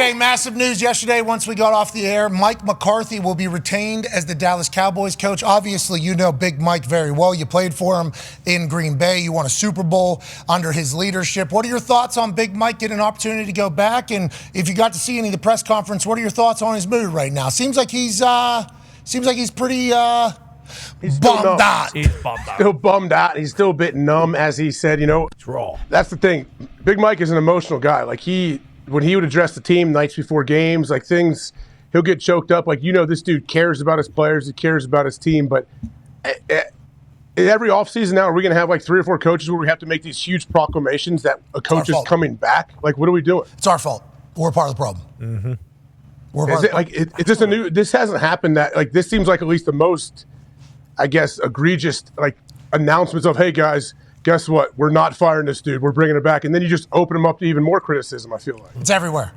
Hey, massive news yesterday once we got off the air. Mike McCarthy will be retained as the Dallas Cowboys coach. Obviously, you know Big Mike very well. You played for him in Green Bay. You won a Super Bowl under his leadership. What are your thoughts on Big Mike getting an opportunity to go back? And if you got to see any of the press conference, what are your thoughts on his mood right now? Seems like he's pretty He's bummed out. He's bummed out. Still bummed out. He's still a bit numb, as he said. It's raw. That's the thing. Big Mike is an emotional guy. Like when he would address the team nights before games, like things, he'll get choked up. Like, this dude cares about his players. He cares about his team. But every offseason now, are we going to have like 3 or 4 coaches where we have to make these huge proclamations that a coach is coming back? Like, what are we doing? It's our fault. We're part of the problem. Mm-hmm. Is this a new? This hasn't happened. This seems like at least the most, I guess, egregious announcements of, hey guys, guess what? We're not firing this dude. We're bringing it back, and then you just open him up to even more criticism. I feel like it's everywhere.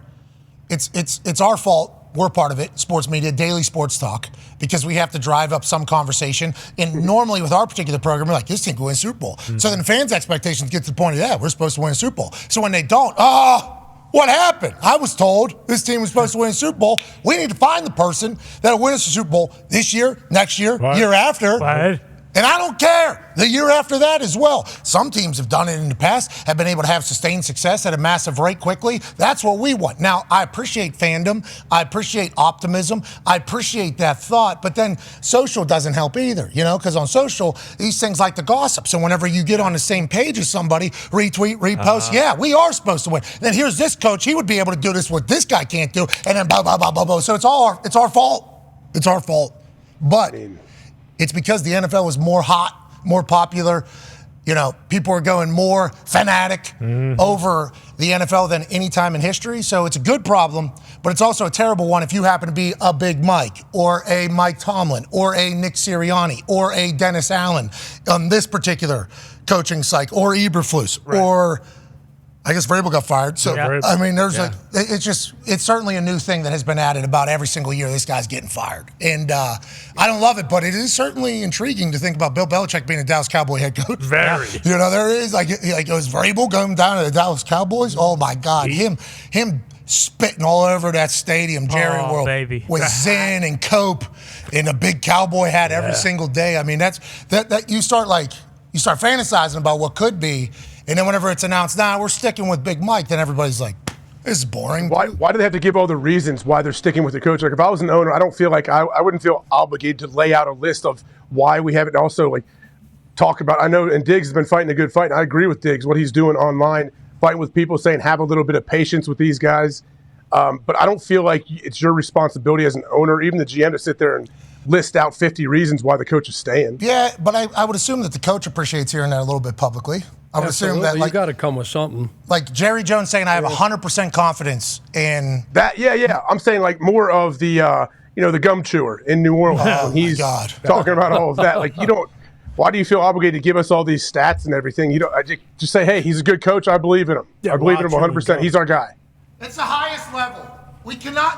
It's our fault. We're part of it. Sports media, daily sports talk, because we have to drive up some conversation. And normally with our particular program, we're like, this team can win a Super Bowl. Mm-hmm. So then fans' expectations get to the point of, we're supposed to win a Super Bowl. So when they don't, what happened? I was told this team was supposed to win a Super Bowl. We need to find the person that'll win us a Super Bowl this year, next year, year after. What? And I don't care. The year after that as well. Some teams have done it in the past, have been able to have sustained success at a massive rate quickly. That's what we want. Now, I appreciate fandom. I appreciate optimism. I appreciate that thought. But then social doesn't help either, because on social, these things like the gossip. So whenever you get on the same page as somebody, retweet, repost, we are supposed to win. Then here's this coach. He would be able to do this, what this guy can't do. And then blah, blah, blah, blah, blah. So it's our fault. It's our fault. But it's because the NFL is more hot, more popular. People are going more fanatic over the NFL than any time in history. So it's a good problem, but it's also a terrible one if you happen to be a Big Mike or a Mike Tomlin or a Nick Sirianni or a Dennis Allen on this particular coaching cycle, or Eberflus, or I guess Vrabel got fired. So, I mean, it's certainly a new thing that has been added about every single year. This guy's getting fired. And I don't love it, but it is certainly intriguing to think about Bill Belichick being a Dallas Cowboy head coach. Very. There is, was Vrabel going down to the Dallas Cowboys? Oh, my God. Him spitting all over that stadium, Jerry World, baby. with Zen and Cope in a big Cowboy hat every single day. I mean, that you start fantasizing about what could be. And then whenever it's announced, we're sticking with Big Mike, then everybody's like, this is boring. Why do they have to give all the reasons why they're sticking with the coach? Like, if I was an owner, I don't feel like I wouldn't feel obligated to lay out a list of why we haven't also talk about. I know, and Diggs has been fighting a good fight. And I agree with Diggs, what he's doing online, fighting with people, saying have a little bit of patience with these guys. But I don't feel like it's your responsibility as an owner, even the GM, to sit there and list out 50 reasons why the coach is staying. Yeah, but I would assume that the coach appreciates hearing that a little bit publicly. I would assume that, you got to come with something. Like Jerry Jones saying, I have 100% confidence in that. Yeah. I'm saying more of the, the gum chewer in New Orleans when he's talking about all of that. Why do you feel obligated to give us all these stats and everything? I just say, hey, he's a good coach. I believe in him. I believe in him 100%. He's our guy. That's the highest level.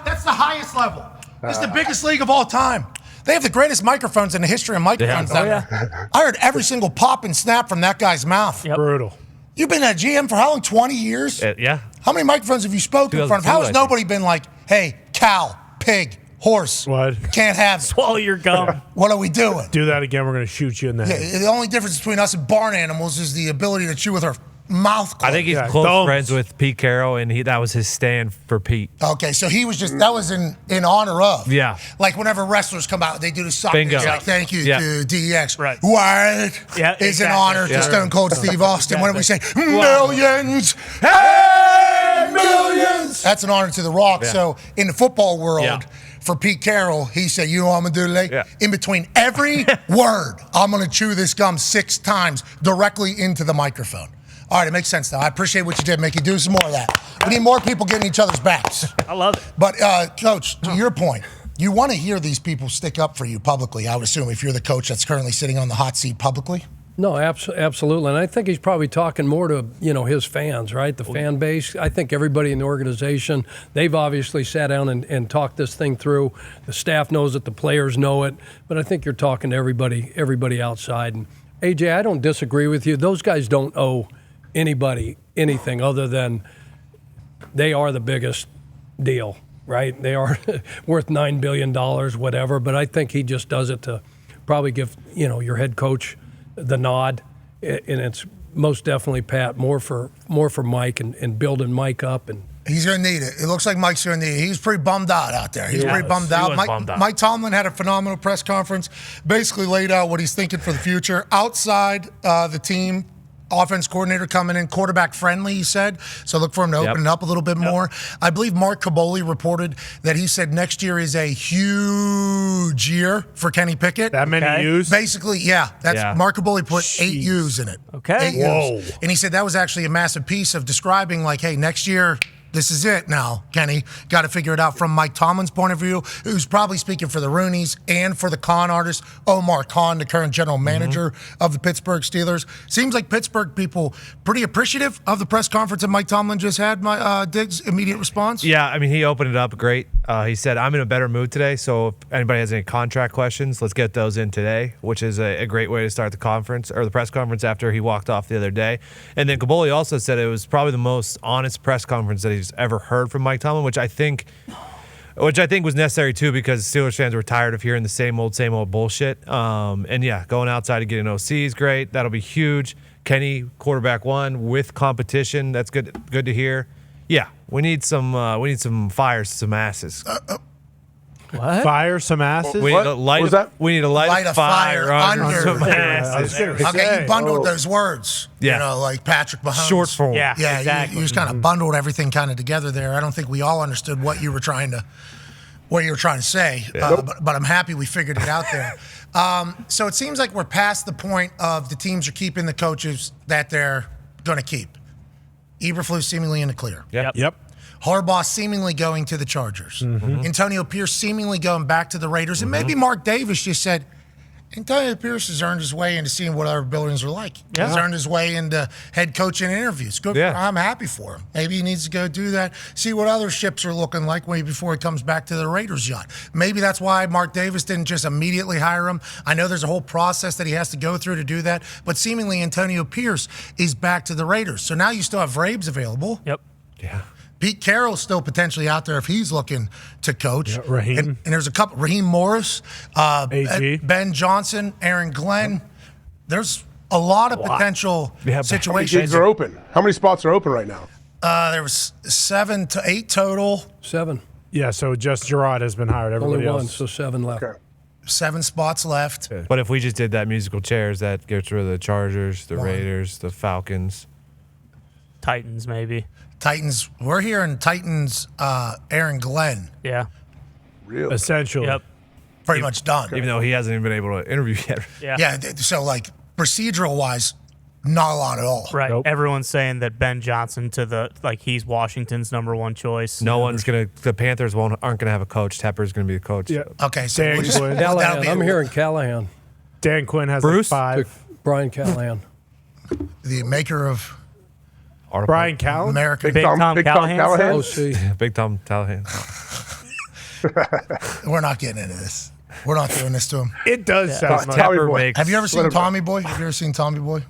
That's the highest level. It's the biggest league of all time. They have the greatest microphones in the history of microphones down there. I heard every single pop and snap from that guy's mouth. Yep. Brutal. You've been a GM for how long? 20 years? Yeah. How many microphones have you spoken in front of? How has nobody been like, hey, cow, pig, horse, what? Can't have it. Swallow your gum. What are we doing? Do that again, we're going to shoot you in the head. The only difference between us and barn animals is the ability to chew with our mouth closed. I think he's close friends with Pete Carroll, and that was his stand for Pete. Okay, so he was that was in honor of. Yeah. Like whenever wrestlers come out, they do the sock. Bingo. Like, thank you to DX. Right. What is an honor to Stone Cold Steve Austin? What do we say? Millions. Hey, millions. That's an honor to The Rock. Yeah. So in the football world, for Pete Carroll, he said, you know what I'm going to do today? Yeah. In between every word, I'm going to chew this gum 6 times directly into the microphone. All right, it makes sense now. I appreciate what you did, Mickey. Do some more of that. We need more people getting each other's backs. I love it. But, Coach, to your point, you want to hear these people stick up for you publicly, I would assume, if you're the coach that's currently sitting on the hot seat publicly? No, absolutely. And I think he's probably talking more to, his fans, right? The fan base. I think everybody in the organization, they've obviously sat down and talked this thing through. The staff knows it. The players know it. But I think you're talking to everybody outside. And, AJ, I don't disagree with you. Those guys don't owe anybody anything other than they are the biggest deal, right? They are worth $9 billion, whatever. But I think he just does it to probably give your head coach the nod, and it's most definitely Pat more for Mike and building Mike up and. He's going to need it. It looks like Mike's going to need it. He's pretty bummed out there. He's pretty bummed out. Mike Tomlin had a phenomenal press conference, basically laid out what he's thinking for the future. Outside the team, offense coordinator coming in, quarterback friendly, he said. So look for him to open it up a little bit more. I believe Mark Caboli reported that he said next year is a huge year for Kenny Pickett. That many U's? Basically, that's Mark Caboli put 8 U's in it. Okay. 8 U's. And he said that was actually a massive piece of describing, like, hey, next year, this is it now, Kenny. Got to figure it out from Mike Tomlin's point of view, who's probably speaking for the Rooneys and for the Khan artist, Omar Khan, the current general manager of the Pittsburgh Steelers. Seems like Pittsburgh people pretty appreciative of the press conference that Mike Tomlin just had. Diggs' immediate response? Yeah, I mean, he opened it up great. He said, I'm in a better mood today, so if anybody has any contract questions, let's get those in today, which is a great way to start the conference or the press conference after he walked off the other day. And then Caboli also said it was probably the most honest press conference that he's ever heard from Mike Tomlin, which I think was necessary too, because Steelers fans were tired of hearing the same old bullshit. And yeah, going outside and getting OC is great. That'll be huge. Kenny, quarterback one with competition. That's good to hear. Yeah, we need some fires, some asses. What? Fire some asses? We need to light a fire under some asses. Okay, you bundled those words. Yeah. Like Patrick Mahomes. Short form. Yeah, exactly. You just kind of bundled everything kind of together there. I don't think we all understood what you were trying to say, but I'm happy we figured it out there. So it seems like we're past the point of the teams are keeping the coaches that they're going to keep. Eberflus seemingly in the clear. Yep. Harbaugh seemingly going to the Chargers. Antonio Pierce seemingly going back to the Raiders. And maybe Mark Davis just said, Antonio Pierce has earned his way into seeing what other buildings are like. Yeah. He's earned his way into head coaching interviews. Good. I'm happy for him. Maybe he needs to go do that, see what other ships are looking like way before he comes back to the Raiders yacht. Maybe that's why Mark Davis didn't just immediately hire him. I know there's a whole process that he has to go through to do that, but seemingly Antonio Pierce is back to the Raiders. So now you still have Vrabes available. Yep. Yeah. Pete Carroll's still potentially out there if he's looking to coach. Yeah, Raheem. And there's a couple, Raheem Morris, AG. Ben Johnson, Aaron Glenn. There's a lot of potential How many situations. gigs are open? How many spots are open right now? There was 7 to 8 total. 7. Yeah, so just Gerard has been hired. Everybody Only one, else. so 7 left. Okay. 7 spots left. But if we just did that musical chairs, that gets rid of the Chargers, the Raiders, the Falcons. Titans, maybe. Titans. We're hearing Titans, Aaron Glenn, Yeah. Really? Essentially. Yep. pretty much done. Even though he hasn't even been able to interview yet. Yeah. Yeah, so like procedural-wise, not a lot at all. Right. Nope. Everyone's saying that Ben Johnson he's Washington's number one choice. The Panthers aren't gonna have a coach. Tepper's gonna be the coach. Yeah. Okay, so Dan we'll just, Quinn. that'll Callahan. be I'm hearing Callahan. Dan Quinn has Bruce? like 5. Brian Callahan. the maker of Brian Callen? American. Big Tom Callahan. Callahan? OC. Big Tom Callahan. We're not getting into this. We're not doing this to him. It does sound like Tommy Tepper Boy. makes. Have you ever seen Let him Tommy Boy? Have you ever seen Tommy Boy?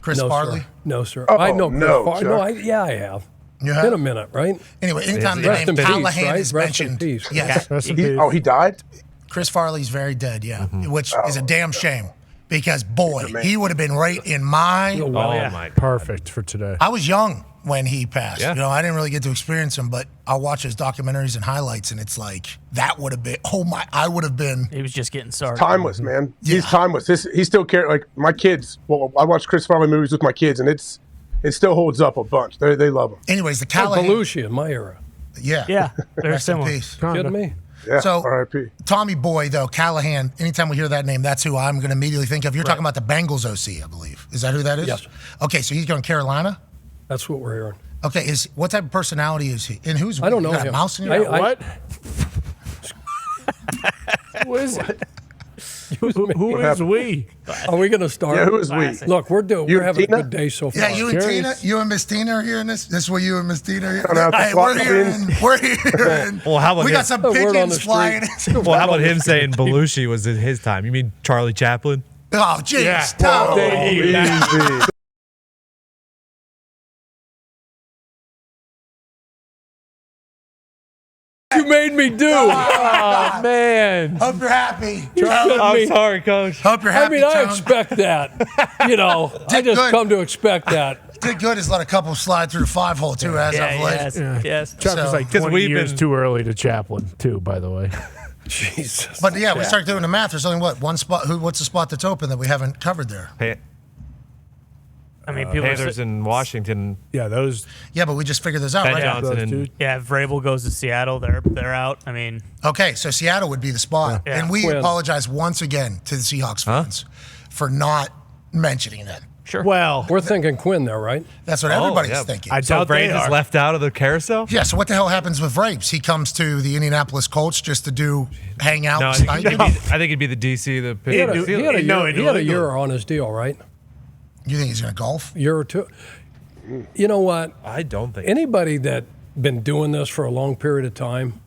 Chris No, Farley? sir. No, sir. Oh, I know Chris no, Farley. Chuck. No, I have. You Been a have? minute, right? Anyway, anytime the Rest name in peace, Callahan right? is Rest in mentioned, peace. yes, Rest in peace. Oh, he died? Chris Farley's very dead, yeah, Mm-hmm. which is a damn shame because, boy, he would have been right in my... Oh my God. Perfect for today. I was young when he passed. Yeah. You know, I didn't really get to experience him, but I'll watch his documentaries and highlights, and it's like, that would have been, I would have been... He was just getting started. Timeless, man. He's timeless. He still cares. Like, my kids, well, I watch Chris Farley movies with my kids, and it still holds up a bunch. They love him. Anyways, the Like Callahan... Belushi in my era. Yeah. Yeah. Very Rest in similar. peace. Kidding me? Yeah, So, R.I.P. Tommy Boy, though, Callahan, anytime we hear that name, that's who I'm going to immediately think of. You're talking about the Bengals OC, I believe. Is that who that is? Yes. Okay, so he's going Carolina? That's what we're hearing. Okay, what type of personality is he? And who's I don't know you got a him. mouse in your What? Who is it? Who is we? Are we going to start? Yeah, who is we? Look, we're You having a Tina? good day so far. Yeah, you and Curious. Tina, you and Miss Tina are hearing this. This is what you and Miss Tina are Coming out hearing. the Hey, swap we're hearing. Well, how about we him? got some Word on the pigeons street. flying. Well, how about him saying Belushi was in his time? You mean Charlie Chaplin? Oh, jeez. Yeah. Tom. Easy. You made me do. Oh, man. Hope you're happy. I'm sorry, Coach. Hope you're I happy. mean, I Tone. expect that. I just good. come to expect that. Did good is let a couple slide through the 5-hole too, as of late. Yes. Chuck was So- like 'Cause 20 we've years been- too early to Chaplin, too, by the way. Jesus. But yeah, we start doing the math. There's only one spot. What's the spot that's open that we haven't covered there? I mean, people are Panthers in Washington. Yeah, those. Yeah, but we just figured this out, Ben right? Johnson Those and two. Yeah, if Vrabel goes to Seattle, they're out. I mean, Okay, so Seattle would be the spot, Yeah. and we Quinn. apologize once again to the Seahawks fans for not mentioning that. sure. Well, We're thinking Quinn there, right? That's what everybody's yeah. thinking. I So doubt they Braves is are. left out of the carousel? Yeah, so what the hell happens with Vrabes? He comes to the Indianapolis Colts just to hang out. No, I and think, stipend? it'd be the DC, the He had a, Pittsburgh. he had a No, year, in he had a New year England. on his deal, right? You think he's going to golf? Year or two. You know what? I don't think. Anybody that been doing this for a long period of time,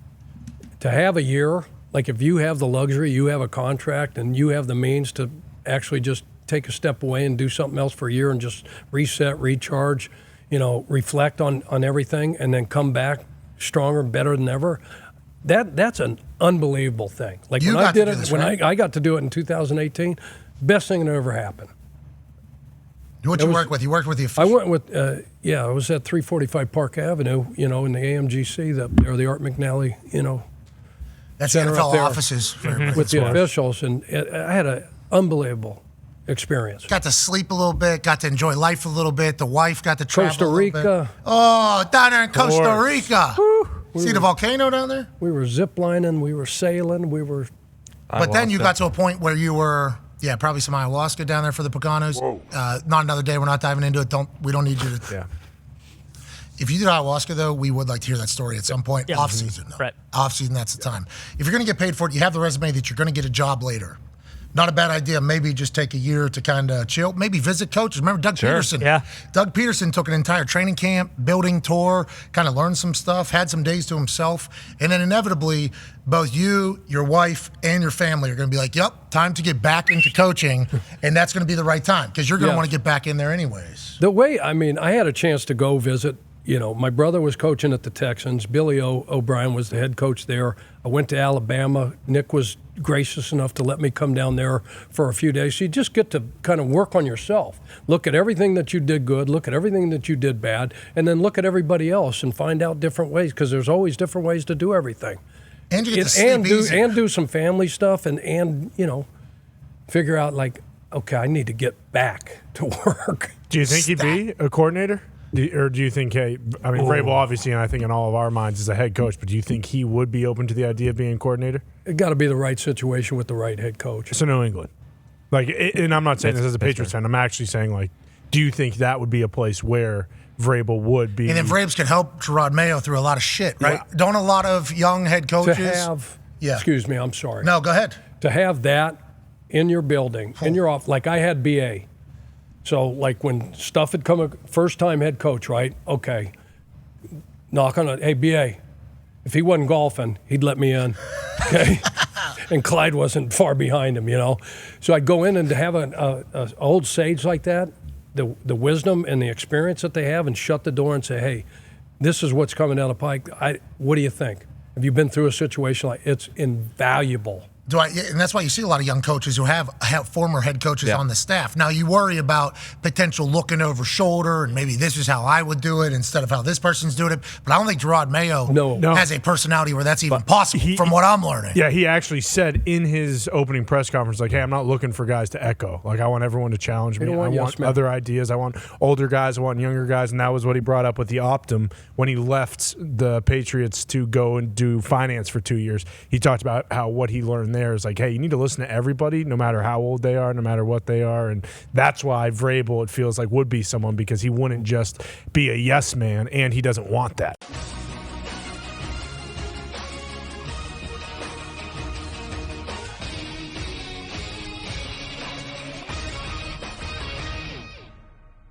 to have a year, like if you have the luxury, you have a contract, and you have the means to actually just take a step away and do something else for a year and just reset, recharge, reflect on everything, and then come back stronger, better than ever. That's an unbelievable thing. Like You when I got to did do it, this, when right? I got to do it in 2018, best thing that ever happened. What'd you work with? You worked with the I official. went with, I was at 345 Park Avenue, in the AMGC, or the Art McNally, That's the center up NFL there. offices. For everybody. with the officials, and I had an unbelievable experience. Got to sleep a little bit, got to enjoy life a little bit. The wife got to travel Costa a little bit. Rica. Oh, down there in Costa course. Rica. See the volcano down there? We were zip lining, we were sailing, we were. But then you got to a point where you were, probably some ayahuasca down there for the Pocanos. Not another day. We're not diving into it. We don't need you to. Yeah. If you did ayahuasca, though, we would like to hear that story at some point. Yeah. Off season, though. Right. Off season, that's the time. If you're going to get paid for it, you have the resume that you're going to get a job later. Not a bad idea. Maybe just take a year to kind of chill. Maybe visit coaches. Remember Doug Peterson? Yeah. Doug Peterson took an entire training camp, building tour, kind of learned some stuff, had some days to himself. And then inevitably, both you, your wife, and your family are going to be like, yep, time to get back into coaching. And that's going to be the right time because you're going to Yeah. want to get back in there anyways. The way, I had a chance to go visit. My brother was coaching at the Texans. Billy O'Brien was the head coach there. I went to Alabama. Nick was gracious enough to let me come down there for a few days. So you just get to kind of work on yourself. Look at everything that you did good, look at everything that you did bad, and then look at everybody else and find out different ways, because there's always different ways to do everything. And you get to sleep easier. And do some family stuff and figure out like, okay, I need to get back to work. Do you think he'd be a coordinator? Or do you think, Vrabel obviously, and I think in all of our minds, is a head coach, but do you think he would be open to the idea of being coordinator? It got to be the right situation with the right head coach. So New England. And I'm not saying this as a Patriots fan. I'm actually saying, do you think that would be a place where Vrabel would be? And then Vrabes could help Gerard Mayo through a lot of shit, right? Yeah. Don't a lot of young head coaches? To have, excuse me, I'm sorry. No, go ahead. To have that in your building, in your office, like I had BA. So, like when stuff had come, first time head coach, right? Okay, knock on it. Hey, BA, if he wasn't golfing, he'd let me in. Okay, and Clyde wasn't far behind him, So I'd go in and to have an old sage like that, the wisdom and the experience that they have, and shut the door and say, hey, this is what's coming down the pike. What do you think? Have you been through a situation like it's invaluable? And that's why you see a lot of young coaches who have former head coaches on the staff. Now, you worry about potential looking over shoulder and maybe this is how I would do it instead of how this person's doing it. But I don't think Gerard Mayo has a personality where that's even possible from what I'm learning. Yeah, he actually said in his opening press conference, hey, I'm not looking for guys to echo. I want everyone to challenge me. I want other ideas. I want older guys. I want younger guys. And that was what he brought up with the Optum when he left the Patriots to go and do finance for 2 years. He talked about how what he learned there is hey, you need to listen to everybody, no matter how old they are, no matter what they are. And that's why Vrabel, it feels like, would be someone, because he wouldn't just be a yes man, and he doesn't want that.